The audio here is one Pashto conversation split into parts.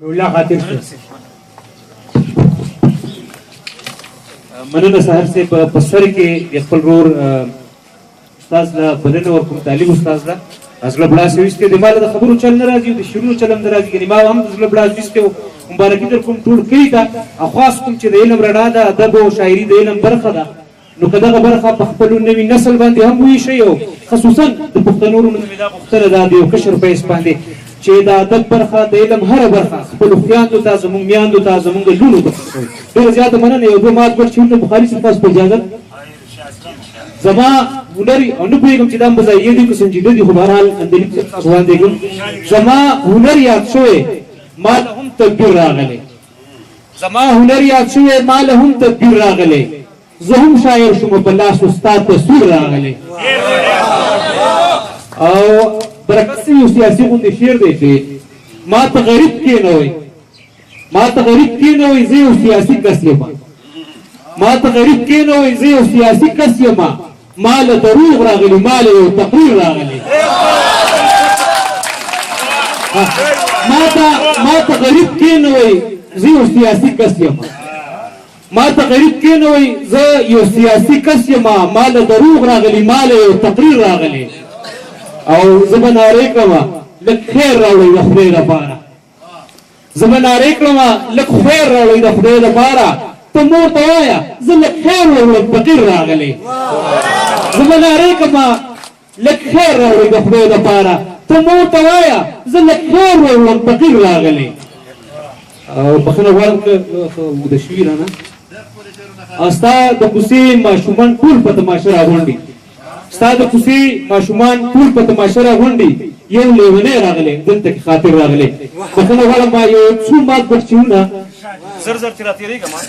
الله خاطر مننه سهر سے بسر کې خپل رور استاد لا بلنه ورکوم تعلیم استاد لا اصله بلا سويسته د مال د خبرو چل ناراضي د شروع چلم ناراضي کني ما هم اصله بلا سويسته مبارکي در کوم ټول کړی دا اخواس کوم چې د علم رڼا ده ادب او شاعري د علم برخه ده نو کله برخه په خپل نوی نسل باندې هم وی شي او خصوصا د پښتنو نو دا مختلف ده د کشر په اس باندې چې دا ادب برخه د علم هر برخه خپل خیاندو ته زموږ میاندو ته زموږ لونو ډېر زیات مننه یو دوه مات ور چې بخاري صفاس په اجازه زما هنري انو پیغام چې دا مزایې دي کوم چې دي خو بهرحال اندلې ځوان دي زما هنر یاد شوې مال هم تدبیر راغلي زما هنر یاد شوې مال هم تدبیر راغلي زه هم شاعر شوم په لاس استاد تصویر راغلي او برکت یو سیاسي غونډه شعر دی چې ما ته غریب کې نه وي ما ته غریب کې نه وي زه یو سیاسي کس یم ما ته غریب کې نه وي زه یو سیاسي کس یم مال دروغ راغلی مال یو تقریر راغلی ما ته غریب کې نه وي زه یو سیاسي کس یم ما ته غریب کې نه وي زه یو سیاسي کس یم مال دروغ راغلی مال یو تقریر راغلی او زبناره کړه لک خیر راوړي د خدای لپاره زبناره کړه لک خیر راوړي د خدای لپاره ته مور ته وایا زه لک خیر راوړم فقیر راغلی زبناره کړه لک خیر راوړي د خدای لپاره ته مور ته وایا زه لک خیر راوړم فقیر راغلی او بخنه غواړم د شویر نه استا د کوسي ماشومان ټول په تماشا راغونډي استاد کوسي ماشومان ټول په تماشا راغونډي یو لیونه راغله دلته خاطر راغله بخنه غواړم ما یو څو مات بچونه زر زر تیری کما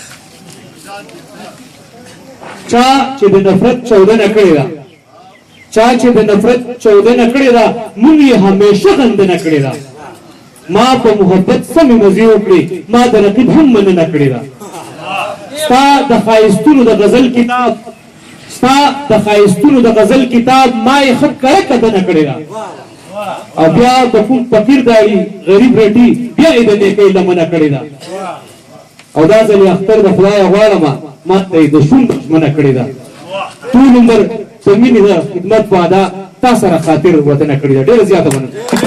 چا چې د نفرت 14 نه کړی دا چا چې د نفرت 14 نه کړی دا مونږ یې همیشه غند نه کړی دا ما په محبت سم مزي وکړي ما د رقیب هم من نه کړی دا ستا د خایستونو د غزل کتاب ستا د خایستونو د غزل کتاب ما یې خط کړه کده نه کړی دا او بیا د کوم فقیر دی غریب رټي بیا دې نه کوي لمنه کړی دا او دا ځلې اختر د خدای غواړم ما ته د شون منه کړی دا ټول عمر څنګه نه خدمت پاده تاسو سره خاطر وته نه کړی دا ډېر زیاته مننه